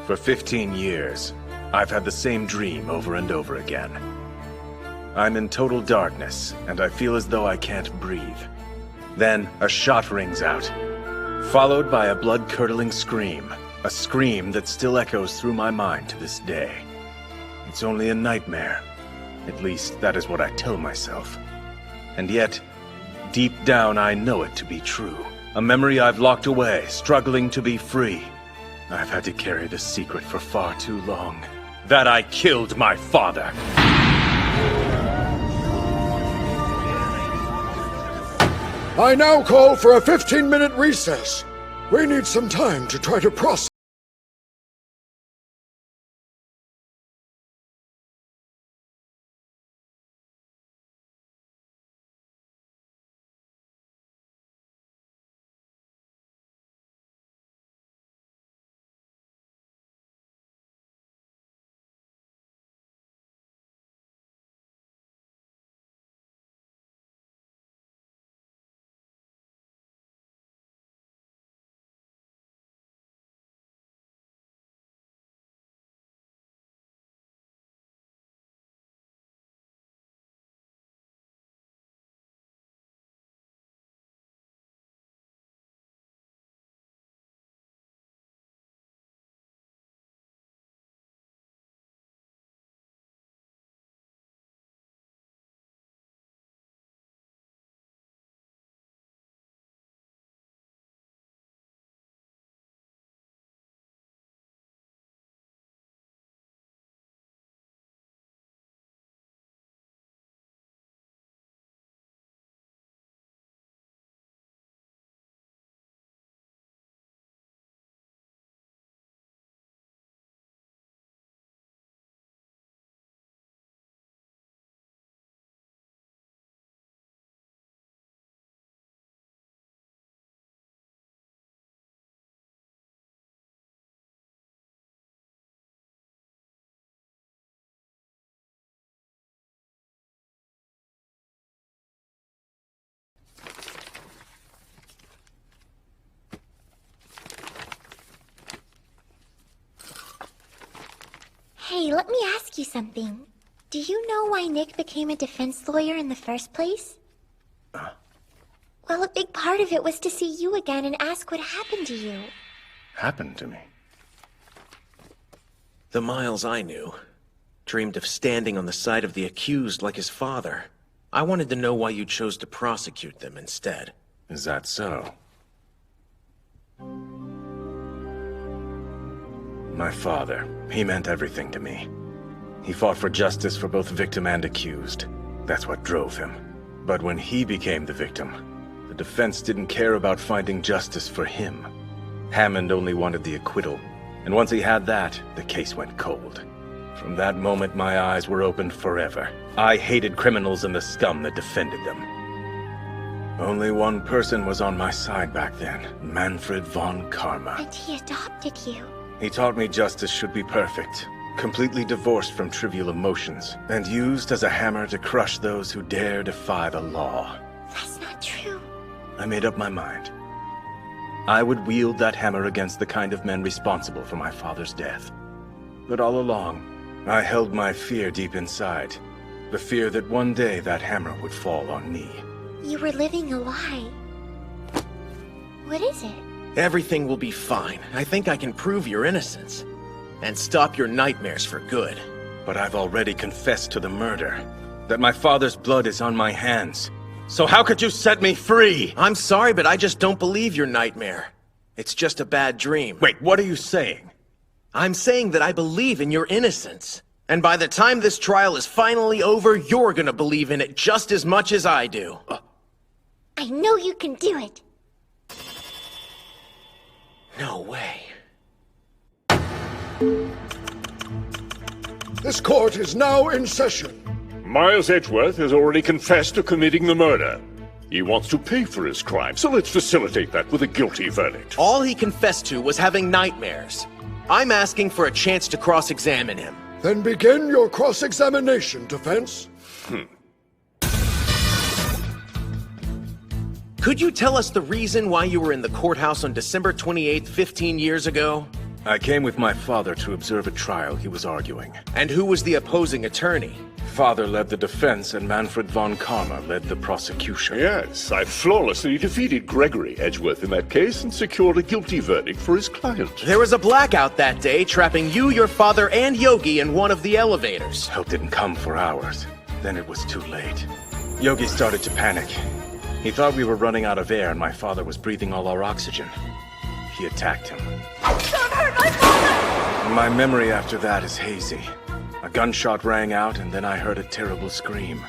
For 15 years, I've had the same dream over and over again. I'm in total darkness, and I feel as though I can't breathe. Then, a shot rings out, followed by a blood-curdling scream. A scream that still echoes through my mind to this day. It's only a nightmare. At least, that is what I tell myself. And yet, deep down I know it to be true. A memory I've locked away, struggling to be free. I've had to carry this secret for far too long. That I killed my father. I now call for a 15-minute recess. We need some time to try to process. Hey, let me ask you something. Do you know why Nick became a defense lawyer in the first place? Well, a big part of it was to see you again and ask what happened to you. Happened to me? The Miles I knew dreamed of standing on the side of the accused like his father. I wanted to know why you chose to prosecute them instead. Is that so? My father, he meant everything to me. He fought for justice for both victim and accused. That's what drove him. But when he became the victim, the defense didn't care about finding justice for him. Hammond only wanted the acquittal, and once he had that, the case went cold. From that moment, my eyes were opened forever. I hated criminals and the scum that defended them. Only one person was on my side back then, Manfred von Karma. And he adopted you. He taught me justice should be perfect, completely divorced from trivial emotions, and used as a hammer to crush those who dare defy the law. That's not true. I made up my mind. I would wield that hammer against the kind of men responsible for my father's death. But all along, I held my fear deep inside. The fear that one day that hammer would fall on me. You were living a lie. What is it? Everything will be fine. I think I can prove your innocence. And stop your nightmares for good. But I've already confessed to the murder. That my father's blood is on my hands. So how could you set me free? I'm sorry, but I just don't believe your nightmare. It's just a bad dream. Wait, what are you saying? I'm saying that I believe in your innocence. And by the time this trial is finally over, you're gonna believe in it just as much as I do. I know you can do it. No way. This court is now in session. Miles Edgeworth has already confessed to committing the murder. He wants to pay for his crime, so let's facilitate that with a guilty verdict. All he confessed to was having nightmares. I'm asking for a chance to cross-examine him. Then begin your cross-examination, defense. Could you tell us the reason why you were in the courthouse on December 28th, 15 years ago? I came with my father to observe a trial he was arguing. And who was the opposing attorney? Father led the defense and Manfred von Karma led the prosecution. Yes, I flawlessly defeated Gregory Edgeworth in that case and secured a guilty verdict for his client. There was a blackout that day, trapping you, your father, and Yogi in one of the elevators. Help didn't come for hours. Then it was too late. Yogi started to panic. He thought we were running out of air and my father was breathing all our oxygen. He attacked him. Don't hurt my father! My memory after that is hazy. A gunshot rang out and then I heard a terrible scream.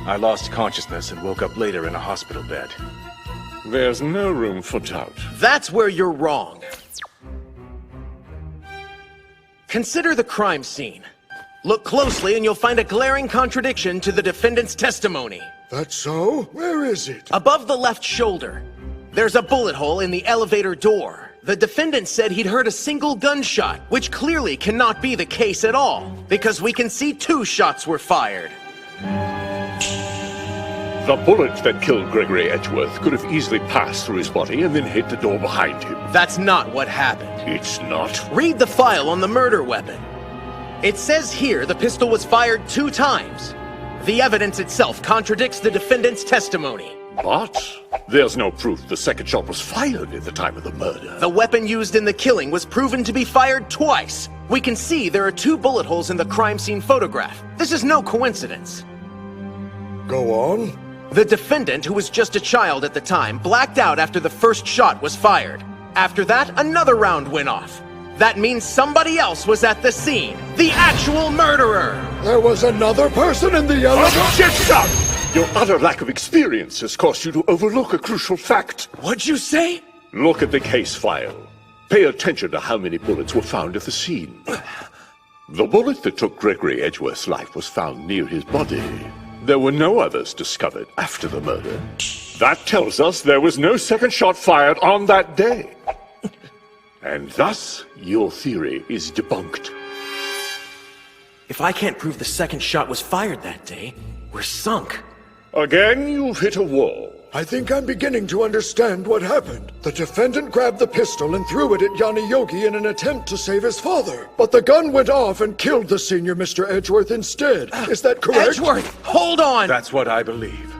I lost consciousness and woke up later in a hospital bed. There's no room for doubt. That's where you're wrong. Consider the crime scene. Look closely and you'll find a glaring contradiction to the defendant's testimony. That's so? Where is it? Above the left shoulder, there's a bullet hole in the elevator door. The defendant said he'd heard a single gunshot, which clearly cannot be the case at all, because we can see 2 shots were fired. The bullet that killed Gregory Edgeworth could have easily passed through his body and then hit the door behind him. That's not what happened. It's not. Read the file on the murder weapon. It says here the pistol was fired 2 times. The evidence itself contradicts the defendant's testimony. But there's no proof the second shot was fired at the time of the murder. The weapon used in the killing was proven to be fired twice. We can see there are 2 bullet holes in the crime scene photograph. This is no coincidence. Go on. The defendant, who was just a child at the time, blacked out after the first shot was fired. After that, another round went off. That means somebody else was at the scene. The actual murderer! There was another person in the elevator. Objection! Your utter lack of experience has caused you to overlook a crucial fact. What'd you say? Look at the case file. Pay attention to how many bullets were found at the scene. The bullet that took Gregory Edgeworth's life was found near his body. There were no others discovered after the murder. That tells us there was no second shot fired on that day. And thus, your theory is debunked. If I can't prove the second shot was fired that day, we're sunk. Again, you've hit a wall. I think I'm beginning to understand what happened. The defendant grabbed the pistol and threw it at Yanni Yogi in an attempt to save his father. But the gun went off and killed the senior Mr. Edgeworth instead. Is that correct? Edgeworth, hold on! That's what I believe.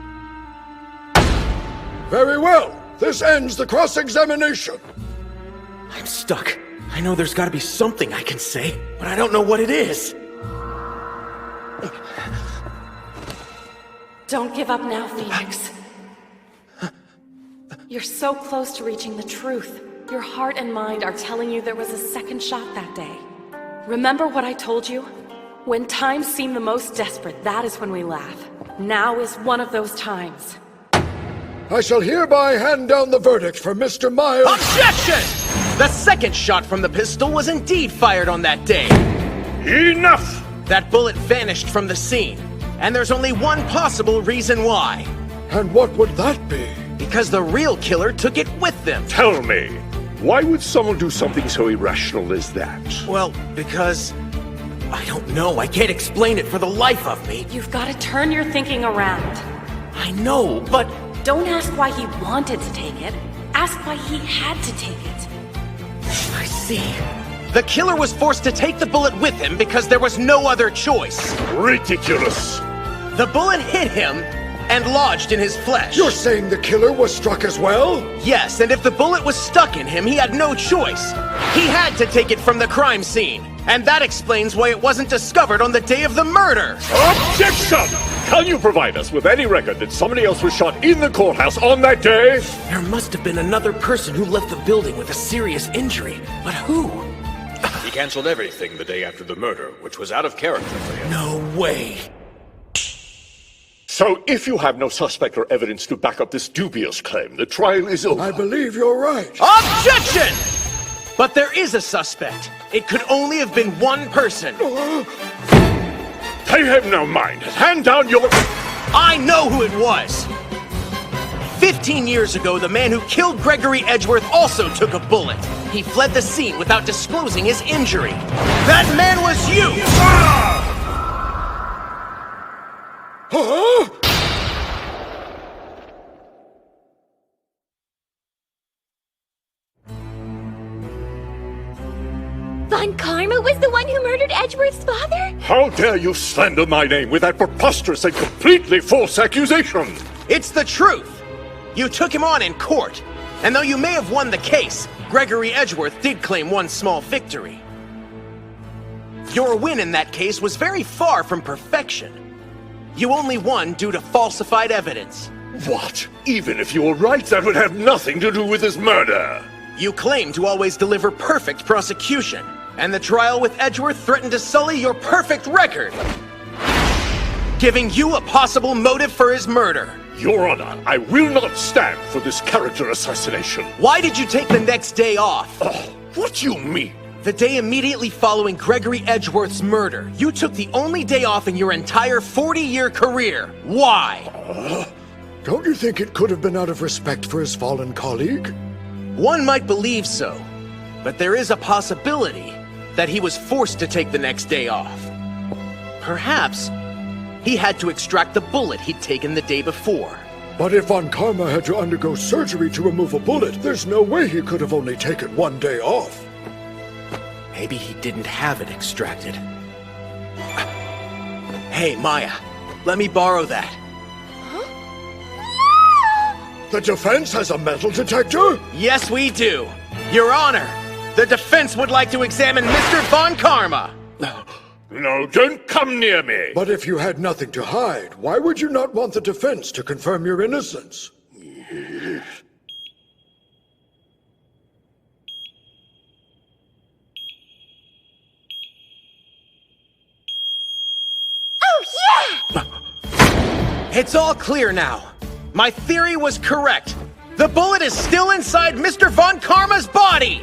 Very well. This ends the cross-examination. I'm stuck. I know there's gotta be something I can say, but I don't know what it is. Don't give up now, Phoenix. You're so close to reaching the truth. Your heart and mind are telling you there was a second shot that day. Remember what I told you? When times seem the most desperate, that is when we laugh. Now is one of those times. I shall hereby hand down the verdict for Mr. Miles. Objection! The second shot from the pistol was indeed fired on that day. Enough! That bullet vanished from the scene. And there's only one possible reason why. And what would that be? Because the real killer took it with them. Tell me, why would someone do something so irrational as that? Well, because... I don't know. I can't explain it for the life of me. You've got to turn your thinking around. I know, but... Don't ask why he wanted to take it. Ask why he had to take it. I see. The killer was forced to take the bullet with him because there was no other choice. Ridiculous! The bullet hit him and lodged in his flesh. You're saying the killer was struck as well? Yes, and if the bullet was stuck in him, he had no choice. He had to take it from the crime scene. And that explains why it wasn't discovered on the day of the murder. Objection! Can you provide us with any record that somebody else was shot in the courthouse on that day? There must have been another person who left the building with a serious injury. But who? He canceled everything the day after the murder, which was out of character for him. No way. So if you have no suspect or evidence to back up this dubious claim, the trial is over. I believe you're right. Objection! But there is a suspect. It could only have been one person. Pay him no mind. Hand down your... I know who it was. 15 years ago, the man who killed Gregory Edgeworth also took a bullet. He fled the scene without disclosing his injury. That man was you! Huh? Von Karma was the one who murdered Edgeworth's father? How dare you slander my name with that preposterous and completely false accusation? It's the truth! You took him on in court, and though you may have won the case, Gregory Edgeworth did claim one small victory. Your win in that case was very far from perfection. You only won due to falsified evidence. What? Even if you were right, that would have nothing to do with this murder. You claim to always deliver perfect prosecution, and the trial with Edgeworth threatened to sully your perfect record, giving you a possible motive for his murder. Your Honor, I will not stand for this character assassination. Why did you take the next day off? What do you mean? The day immediately following Gregory Edgeworth's murder. You took the only day off in your entire 40-year career. Why? Don't you think it could have been out of respect for his fallen colleague? One might believe so, but there is a possibility that he was forced to take the next day off. Perhaps he had to extract the bullet he'd taken the day before. But if Von Karma had to undergo surgery to remove a bullet, there's no way he could have only taken one day off. Maybe he didn't have it extracted. Hey, Maya, let me borrow that. The defense has a metal detector? Yes, we do. Your Honor, the defense would like to examine Mr. Von Karma. No, don't come near me. But if you had nothing to hide, why would you not want the defense to confirm your innocence? Oh, yeah! It's all clear now. My theory was correct. The bullet is still inside Mr. Von Karma's body!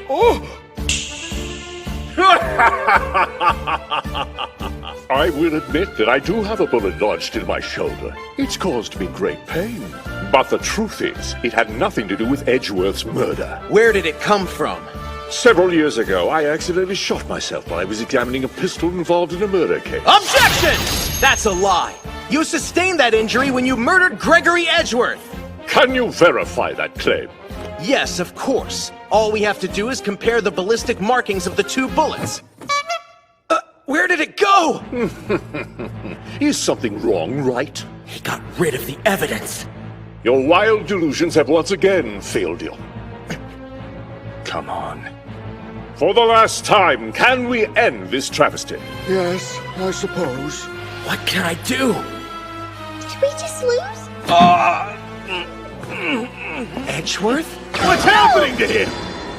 I will admit that I do have a bullet lodged in my shoulder. It's caused me great pain. But the truth is, it had nothing to do with Edgeworth's murder. Where did it come from? Several years ago, I accidentally shot myself while I was examining a pistol involved in a murder case. Objection! That's a lie. You sustained that injury when you murdered Gregory Edgeworth. Can you verify that claim? Yes, of course. All we have to do is compare the ballistic markings of the two bullets. Where did it go? Is something wrong, right? He got rid of the evidence. Your wild delusions have once again failed you. Come on. For the last time, can we end this travesty? Yes, I suppose. What can I do? Did we just lose? Edgeworth? What's happening to him?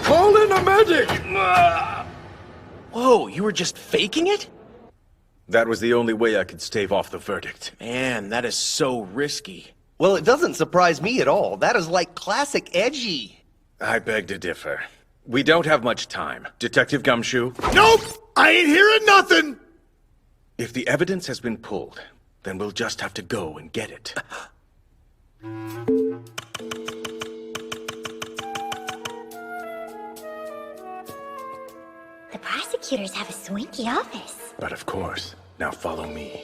Call in a medic! Whoa, you were just faking it? That was the only way I could stave off the verdict. Man, that is so risky. Well, it doesn't surprise me at all. That is like classic Edgy. I beg to differ. We don't have much time. Detective Gumshoe? Nope! I ain't hearing nothing! If the evidence has been pulled, then we'll just have to go and get it. The prosecutors have a swanky office. But of course. Now follow me.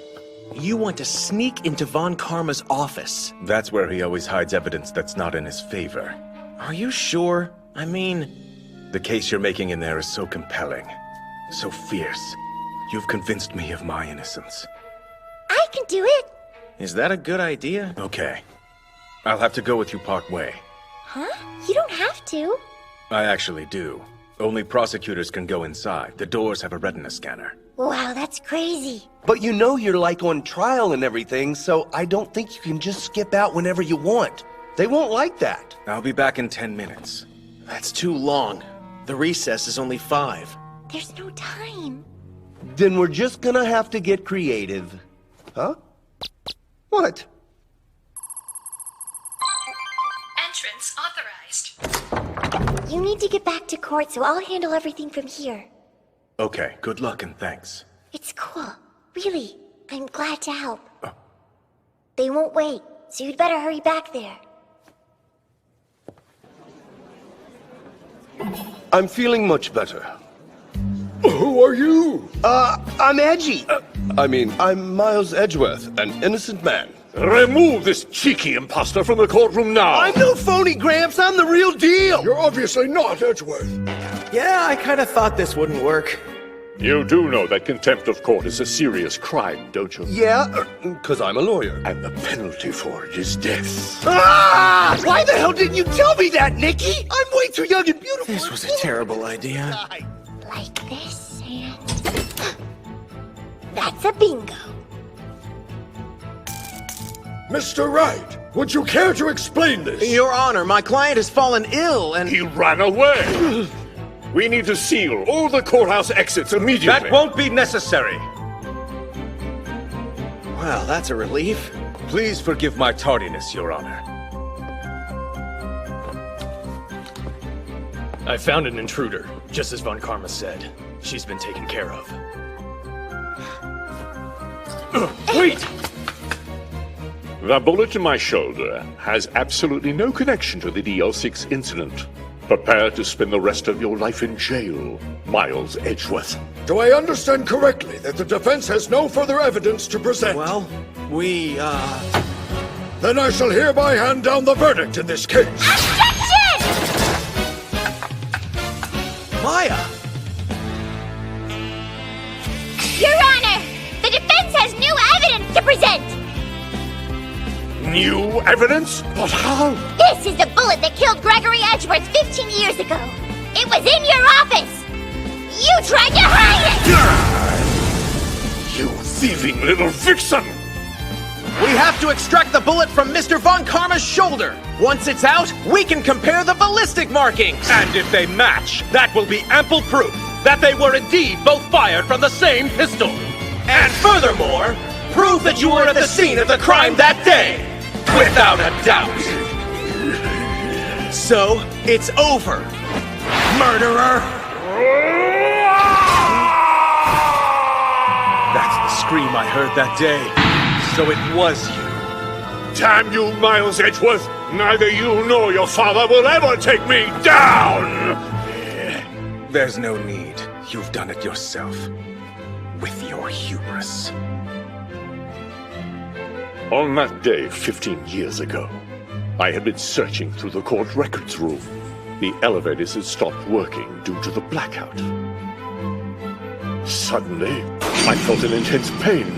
You want to sneak into Von Karma's office. That's where he always hides evidence that's not in his favor. Are you sure? I mean... The case you're making in there is so compelling. So fierce. You've convinced me of my innocence. I can do it. Is that a good idea? Okay. I'll have to go with you part way. Huh? You don't have to. I actually do. Only prosecutors can go inside. The doors have a retina scanner. Wow, that's crazy. But you know you're like on trial and everything, so I don't think you can just skip out whenever you want. They won't like that. I'll be back in 10 minutes. That's too long. The recess is only 5. There's no time. Then we're just gonna have to get creative. Huh? What? Entrance authorized. You need to get back to court, so I'll handle everything from here. Okay, good luck and thanks. It's cool. Really. I'm glad to help. They won't wait, so you'd better hurry back there. I'm feeling much better. Who are you? I'm Edgy. I'm Miles Edgeworth, an innocent man. Remove this cheeky imposter from the courtroom now! I'm no phony, Gramps. I'm the real deal. You're obviously not Edgeworth. Yeah, I kind of thought this wouldn't work. You do know that contempt of court is a serious crime, don't you? Yeah, because I'm a lawyer. And the penalty for it is death. Ah! Why the hell didn't you tell me that, Nikki? I'm way too young and beautiful. This was a terrible idea. Like this, and... That's a bingo. Mr. Wright, would you care to explain this? Your Honor, my client has fallen ill and... He ran away! We need to seal all the courthouse exits immediately. That won't be necessary. Well, that's a relief. Please forgive my tardiness, Your Honor. I found an intruder, just as Von Karma said. She's been taken care of. Wait! The bullet in my shoulder has absolutely no connection to the DL6 incident. Prepare to spend the rest of your life in jail, Miles Edgeworth. Do I understand correctly that the defense has no further evidence to present? Well, Then I shall hereby hand down the verdict in this case. Objection! Maya! Your Honor, the defense has new evidence to present! New evidence? But how? This is the bullet that killed Gregory Edgeworth 15 years ago. It was in your office. You tried to hide it! You thieving little vixen! We have to extract the bullet from Mr. Von Karma's shoulder. Once it's out, we can compare the ballistic markings. And if they match, that will be ample proof that they were indeed both fired from the same pistol. And furthermore, prove that you were at the scene of the crime that day. Without a doubt. So, it's over. Murderer! That's the scream I heard that day. So it was you. Damn you, Miles Edgeworth! Neither you nor your father will ever take me down! There's no need. You've done it yourself. With your hubris. On that day 15 years ago, I had been searching through the court records room. The elevators had stopped working due to the blackout. Suddenly, I felt an intense pain.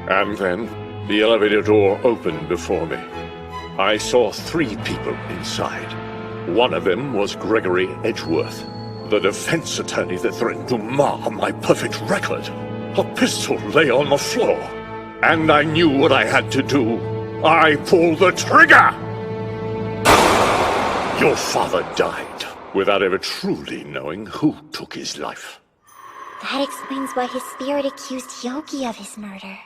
And then, the elevator door opened before me. I saw 3 people inside. One of them was Gregory Edgeworth, the defense attorney that threatened to mar my perfect record. A pistol lay on the floor. And I knew what I had to do. I pulled the trigger! Your father died without ever truly knowing who took his life. That explains why his spirit accused Yogi of his murder.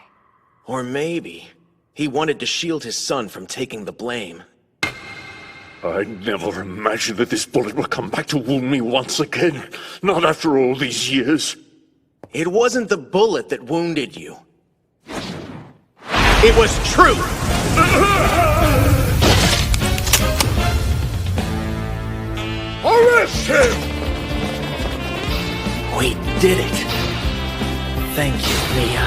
Or maybe he wanted to shield his son from taking the blame. I never imagined that this bullet would come back to wound me once again. Not after all these years. It wasn't the bullet that wounded you. It was truth! Arrest him! We did it. Thank you, Mia.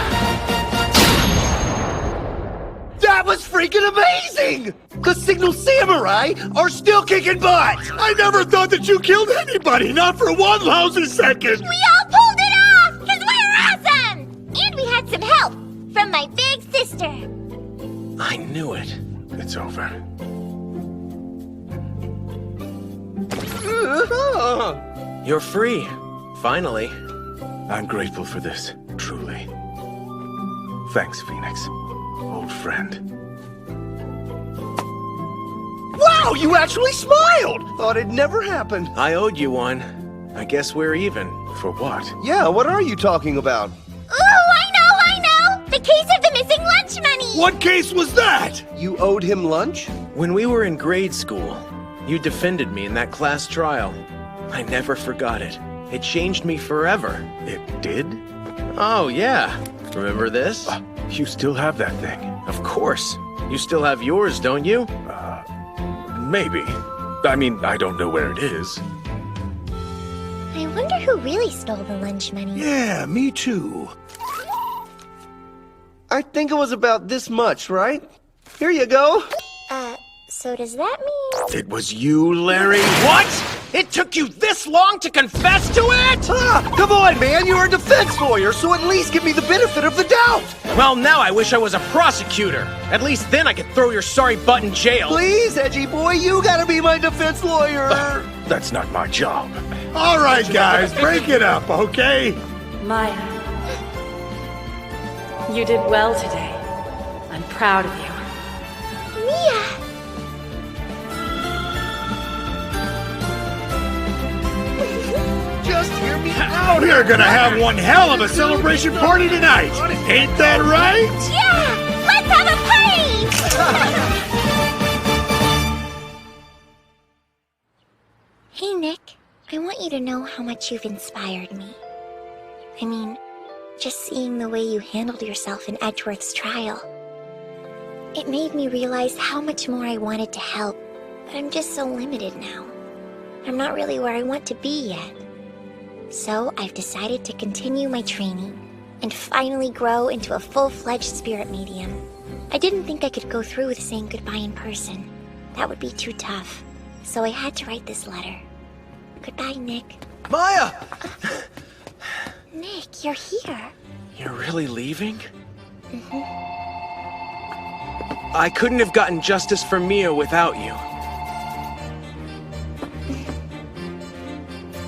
That was freaking amazing! The Signal Samurai are still kicking butt! I never thought that you killed anybody, not for one lousy second! We all pulled it off! Because we're awesome! And we had some help from my big sister. I knew it. It's over. You're free. Finally. I'm grateful for this, truly. Thanks, Phoenix. Old friend. Wow, you actually smiled! Thought it'd never happen. I owed you one. I guess we're even. For what? Yeah, what are you talking about? Ooh, I know! The case of the missing lunch money! What case was that? You owed him lunch? When we were in grade school, you defended me in that class trial. I never forgot it. It changed me forever. It did? Oh, yeah. Remember this? You still have that thing? Of course. You still have yours, don't you? Maybe. I mean, I don't know where it is. I wonder who really stole the lunch money. Yeah, me too. I think it was about this much, right? Here you go. So does that mean... It was you, Larry. What? It took you this long to confess to it? Come on, man, you're a defense lawyer, so at least give me the benefit of the doubt. Well, now I wish I was a prosecutor. At least then I could throw your sorry butt in jail. Please, edgy boy, you gotta be my defense lawyer. That's not my job. All right, guys, break it up, okay? Maya, you did well today. I'm proud of you. Mia! Just hear me out. We're gonna have one hell of a celebration party tonight. Ain't that right? Yeah! Let's have a party! Hey, Nick. I want you to know how much you've inspired me. I mean, just seeing the way you handled yourself in Edgeworth's trial. It made me realize how much more I wanted to help, but I'm just so limited now. I'm not really where I want to be yet. So I've decided to continue my training and finally grow into a full-fledged spirit medium. I didn't think I could go through with saying goodbye in person. That would be too tough. So I had to write this letter. Goodbye, Nick. Maya! Nick, you're here. You're really leaving? I couldn't have gotten justice for Mia without you.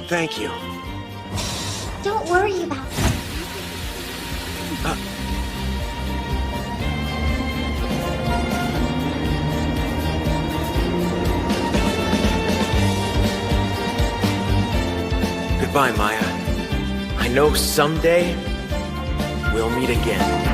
Thank you. Don't worry about it. Goodbye, Maya. I know someday we'll meet again.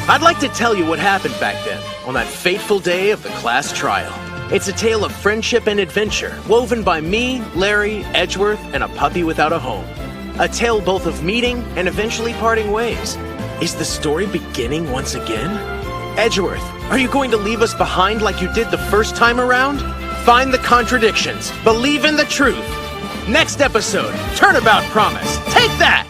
I'd like to tell you what happened back then, on that fateful day of the class trial. It's a tale of friendship and adventure, woven by me, Larry, Edgeworth, and a puppy without a home. A tale both of meeting and eventually parting ways. Is the story beginning once again? Edgeworth, are you going to leave us behind like you did the first time around? Find the contradictions. Believe in the truth. Next episode, Turnabout Promise. Take that!